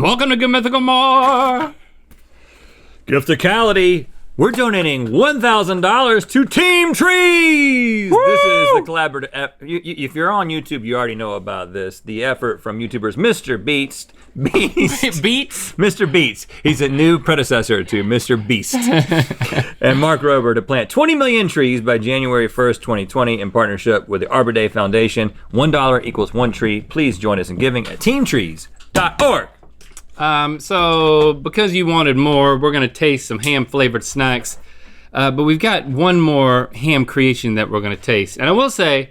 Welcome to Good Mythical MORE. Gifticality. We're donating $1,000 to Team Trees. Woo! This is the collaborative. If you're on YouTube, you already know about this. The effort from YouTubers Mr. Beast. Mr. Beast. He's a new predecessor to Mr. Beast. And Mark Rober to plant 20 million trees by January 1st, 2020 in partnership with the Arbor Day Foundation. $1 equals 1 tree. Please join us in giving at teamtrees.org. So because you wanted more, we're gonna taste some ham flavored snacks. But we've got one more ham creation that we're gonna taste. And I will say,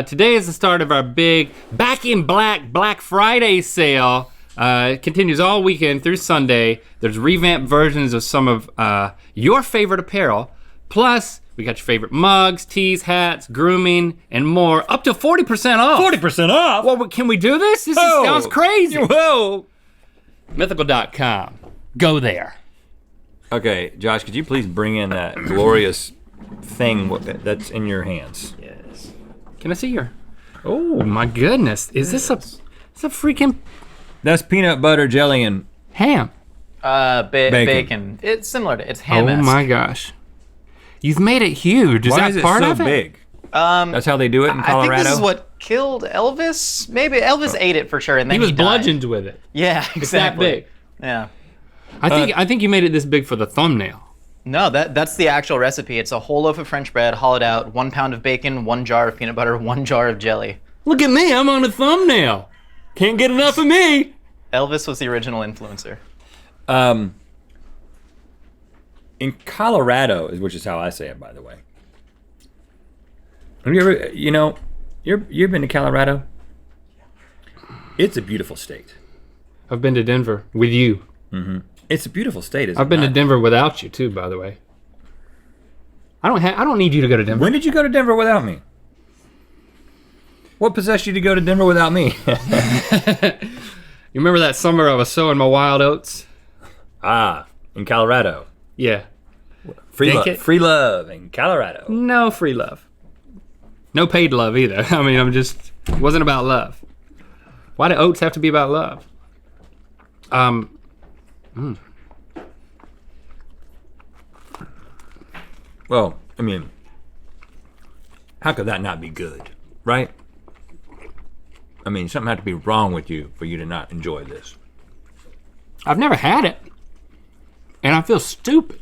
today is the start of our big Back in Black Friday sale. It continues all weekend through Sunday. There's revamped versions of some of your favorite apparel. Plus, we got your favorite mugs, tees, hats, grooming, and more. Up to 40% off. 40% off? Well, can we do this? This sounds crazy. Whoa. Mythical.com. Go there. Okay, Josh, could you please bring in that glorious thing that's in your hands? Yes. Can I see your? Oh my goodness! Is this a freaking? That's peanut butter jelly and ham. Bacon. It's similar to it's ham-esque. Oh my gosh! You've made it huge. Is Why that is part it so of it? Big? That's how they do it in Colorado. I think this is what killed Elvis. Maybe Elvis ate it for sure, and then He was died. bludgeoned with it. Yeah, exactly. It's that big. Yeah. I think you made it this big for the thumbnail. No, that's the actual recipe. It's a whole loaf of French bread, hollowed out, 1 pound of bacon, 1 jar of peanut butter, 1 jar of jelly. Look at me! I'm on a thumbnail. Can't get enough of me. Elvis was the original influencer. In Colorado, which is how I say it, by the way. Have you ever, you've been to Colorado? It's a beautiful state. I've been to Denver with you. Mm-hmm. It's a beautiful state, isn't it? I've been to Denver without you too, by the way. I don't need you to go to Denver. When did you go to Denver without me? What possessed you to go to Denver without me? You remember that summer I was sowing my wild oats? In Colorado. Yeah. Free love in Colorado. No free love. No paid love either. I mean, it wasn't about love. Why do oats have to be about love? Well, I mean, how could that not be good, right? I mean, something had to be wrong with you for you to not enjoy this. I've never had it. And I feel stupid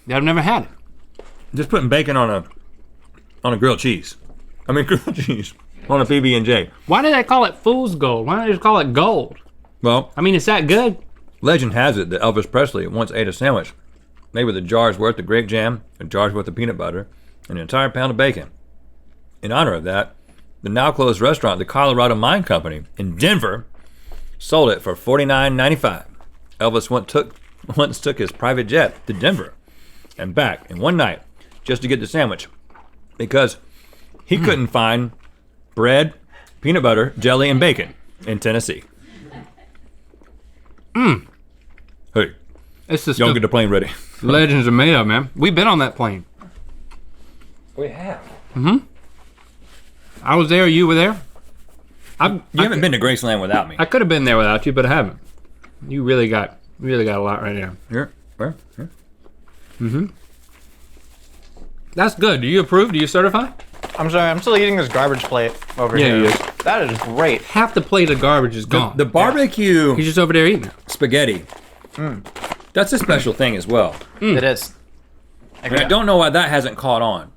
that I've never had it. Just putting bacon on a grilled cheese. Grilled cheese on a PB&J. Why do they call it fool's gold? Why don't they just call it gold? Well, it's that good. Legend has it that Elvis Presley once ate a sandwich made with a jar's worth of grape jam, a jar's worth of peanut butter, and an entire pound of bacon. In honor of that, the now closed restaurant, the Colorado Mine Company in Denver, sold it for $49.95. Elvis once took his private jet to Denver and back in one night just to get the sandwich because he couldn't find bread, peanut butter, jelly, and bacon in Tennessee. Hey, It's just y'all get the plane ready. Legends are made of, man. We've been on that plane. We have. I was there, you were there. You haven't been to Graceland without me. I could have been there without you, but I haven't. You really got a lot right there. Here. That's good. Do you approve? Do you certify? I'm sorry, I'm still eating this garbage plate over here. Yeah, That is great. Half the plate of garbage is gone. The barbecue He's just over there eating it. spaghetti. That's a special thing as well. It is. And I don't know why that hasn't caught on.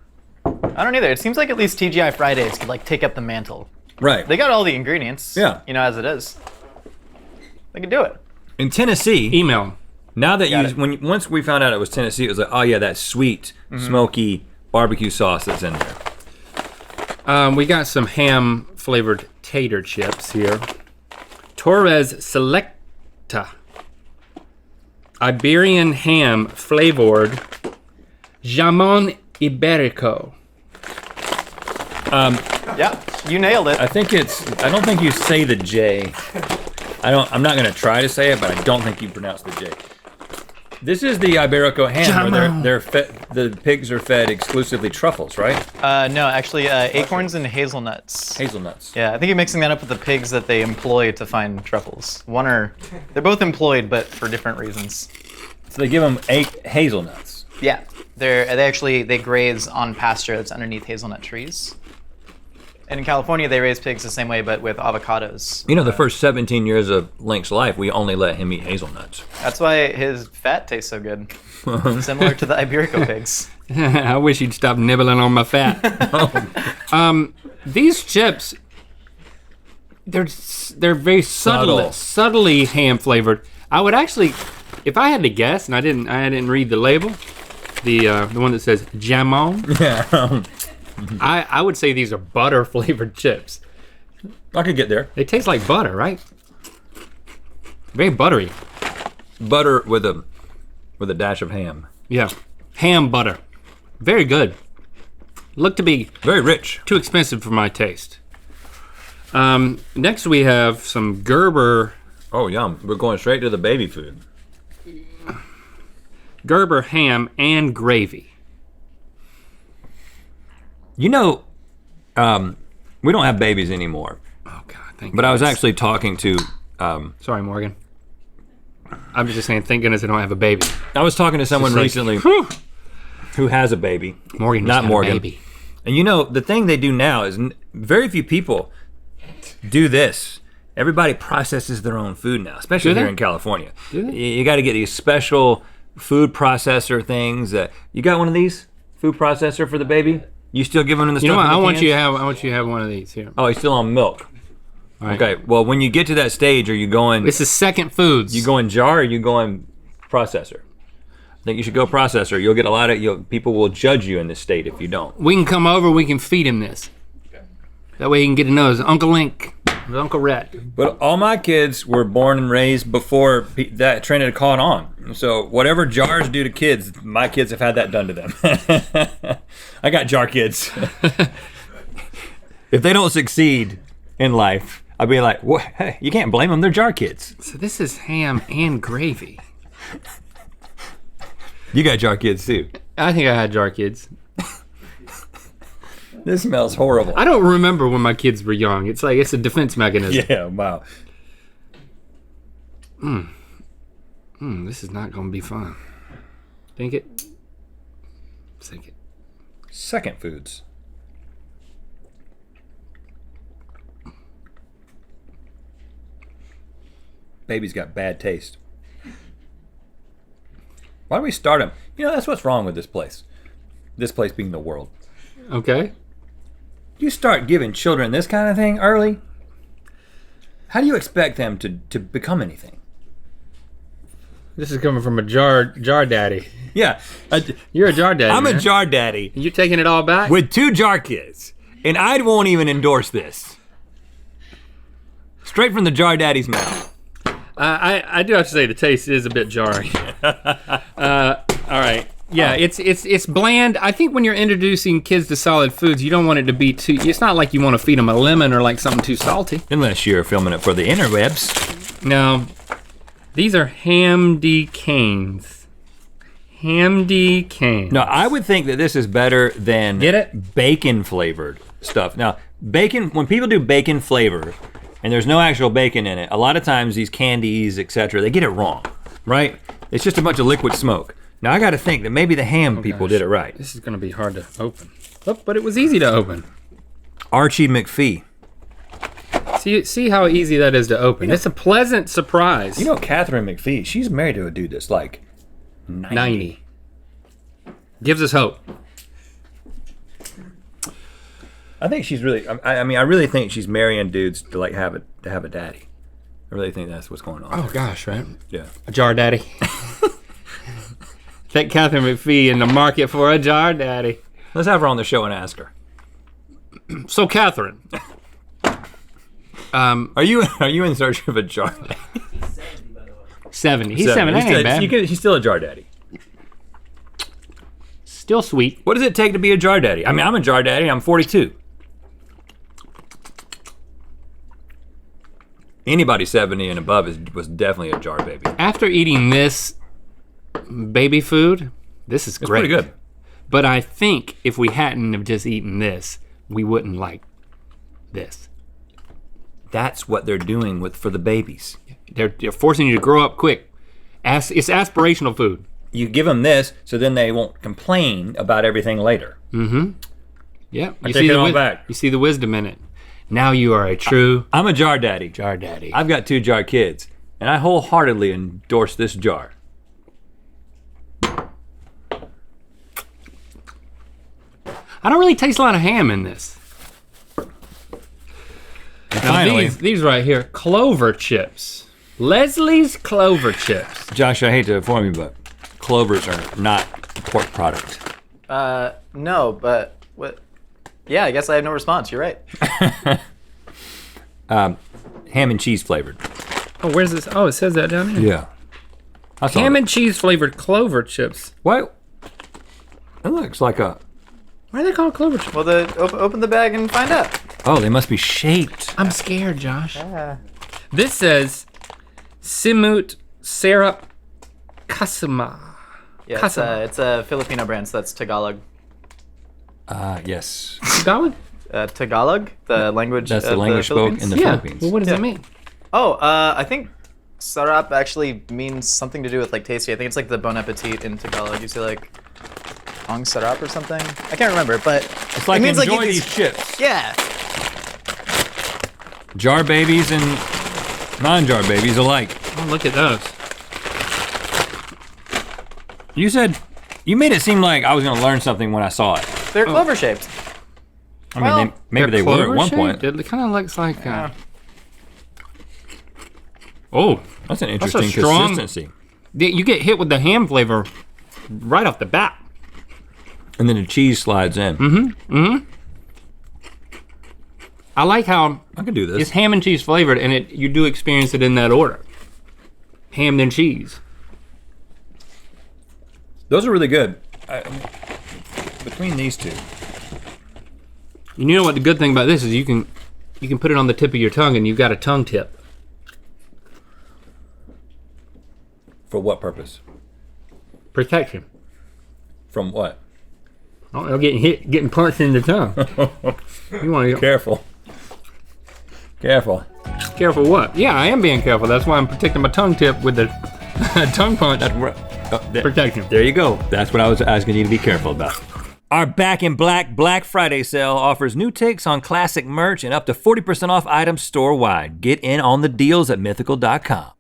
I don't either. It seems like at least TGI Fridays could take up the mantle. Right. They got all the ingredients. Yeah. As it is. They could do it. In Tennessee, Email him. now that once we found out it was Tennessee, it was like, oh yeah, that sweet, smoky barbecue sauce that's in there. We got some ham flavored tater chips here. Torres Selecta. Iberian ham flavored jamon iberico. Yeah, you nailed it. I don't think you say the J. I'm not gonna try to say it, but I don't think you pronounce the J. This is the Iberico ham where Jamon. they're fed, the pigs are fed exclusively truffles, right? No, actually, acorns and hazelnuts. Hazelnuts. Yeah, I think you're mixing that up with the pigs that they employ to find truffles. They're both employed, but for different reasons. So they give them 8 hazelnuts. Yeah, they graze on pasture that's underneath hazelnut trees. And in California, they raise pigs the same way, but with avocados. You know, the first 17 years of Link's life, we only let him eat hazelnuts. That's why his fat tastes so good. Similar to the Iberico pigs. I wish you'd stop nibbling on my fat. These chips, they're very subtly ham flavored. I would actually, if I had to guess, and I didn't read the label, the one that says jamon. Yeah. I would say these are butter flavored chips. I could get there. They taste like butter, right? Very buttery. Butter with a dash of ham. Yeah, ham butter. Very good. Look to be Very rich. too expensive for my taste. Next we have some Gerber Oh, yum. We're going straight to the baby food. ham and gravy. You know, we don't have babies anymore. Oh God, thank But I was goodness. actually talking to, Sorry, Morgan. I'm just saying, thank goodness I don't have a baby. I was talking to someone It's like, recently whew. who has a baby. Morgan just Not had Morgan. a baby. And you know, the thing they do now is very few people do this. Everybody processes their own food now, especially Do they? here in California. Do they? You got to get these special food processor things. You got one of these food processor for the baby? You still giving them the You know stuff what? in the I want cans? you to have one of these here. Oh, he's still on milk. All right. Okay. Well, when you get to that stage, are you going? This is Second Foods. You going jar or you going processor? I think you should go processor. You'll get a lot of people will judge you in this state if you don't. We can come over. We can feed him this. That way he can get to know his Uncle Link, his Uncle Rhett. But all my kids were born and raised before that trend had caught on. So whatever jars do to kids, my kids have had that done to them. I got jar kids. If they don't succeed in life, I'll be like, what? Hey, you can't blame them. They're jar kids. So this is ham and gravy. You got jar kids too. I think I had jar kids. This smells horrible. I don't remember when my kids were young. It's like it's a defense mechanism. Yeah, wow. This is not going to be fun. Think it? Think it. Second foods. Baby's got bad taste. Why do we start them? You know, that's what's wrong with this place. This place being the world. Okay. You start giving children this kind of thing early, how do you expect them to become anything? This is coming from a jar daddy. Yeah, You're a jar daddy. I'm a man. jar daddy You taking it all back? with 2 jar kids, and I won't even endorse this. Straight from the jar daddy's mouth. I do have to say the taste is a bit jarring. All right. Yeah, it's bland. I think when you're introducing kids to solid foods, you don't want it to be too. It's not like you want to feed them a lemon or like something too salty. Unless you're filming it for the interwebs. No, these are hamdy canes. Hamdy canes. No, I would think that this is better than Get it? bacon flavored stuff. Now, bacon, when people do bacon flavor and there's no actual bacon in it, a lot of times these candies, etc., they get it wrong, right? It's just a bunch of liquid smoke. Now I gotta think that maybe the ham people did it right. This is gonna be hard to open. Oh, but it was easy to open. Archie McPhee. See how easy that is to open. It's a pleasant surprise. You know Catherine McPhee, she's married to a dude that's like 90. Gives us hope. I think she's really, I mean, I really think she's marrying dudes to like have a daddy. I really think that's what's going on. Oh gosh, right? Yeah. A jar daddy. Take Catherine McPhee in the market for a jar daddy. Let's have her on the show and ask her. So Catherine. Are you in search of a jar daddy? 70. He's 70. That ain't bad. He's still a jar daddy. Still sweet. What does it take to be a jar daddy? I mean, I'm a jar daddy. I'm 42. Anybody 70 and above was definitely a jar baby. After eating this baby food, this is It's great. pretty good. But I think if we hadn't have just eaten this, we wouldn't like this. That's what they're doing for the babies. They're forcing you to grow up quick. It's aspirational food. You give them this, so then they won't complain about everything later. Yeah, I take it all back. You see the wisdom in it. Now you are a true I'm a jar daddy. jar daddy. I've got 2 jar kids, and I wholeheartedly endorse this jar. I don't really taste a lot of ham in this. And Now finally, these right here, clover chips. Leslie's clover chips. Josh, I hate to inform you, but clovers are not a pork product. No, but what? Yeah, I guess I have no response. You're right. Ham and cheese flavored. Oh, where's this? Oh, it says that down here. Yeah. I saw Ham it. and cheese flavored clover chips. What? It looks like a. Why are they called clover chips? Well, open the bag and find out. Oh, they must be shaped. I'm scared, Josh. Yeah. This says Simut Syrup Kasama. Yeah, Kasama. it's a Filipino brand, so that's Tagalog. Yes. Tagalog? Tagalog, the language. That's of the language spoke in the Yeah. Philippines. Well, what does Yeah. it mean? Oh, I think sarap actually means something to do with like tasty. I think it's like the bon appetit in Tagalog. You say like ang sarap or something. I can't remember, but It's like it means enjoy like these chips. Yeah. Jar babies and non-jar babies alike. Oh, look at those. You made it seem like I was gonna learn something when I saw it. They're clover shaped. I mean, Well, maybe they were at one point. It kind of looks like. Oh, That's an a interesting strong- consistency. you get hit with the ham flavor right off the bat. And then the cheese slides in. I like how I can do this. it's ham and cheese flavored, and you do experience it in that order. Ham then cheese. Those are really good. Between these two. And you know what the good thing about this is you can put it on the tip of your tongue, and you've got a tongue tip. For what purpose? Protection. From what? I don't know, getting punched in the tongue. You want to get Careful. Careful. careful what? Yeah, I am being careful. That's why I'm protecting my tongue tip with the tongue punch protection. There you go. That's what I was asking you to be careful about. Our Back in Black Black Friday sale offers new takes on classic merch and up to 40% off items store-wide. Get in on the deals at mythical.com.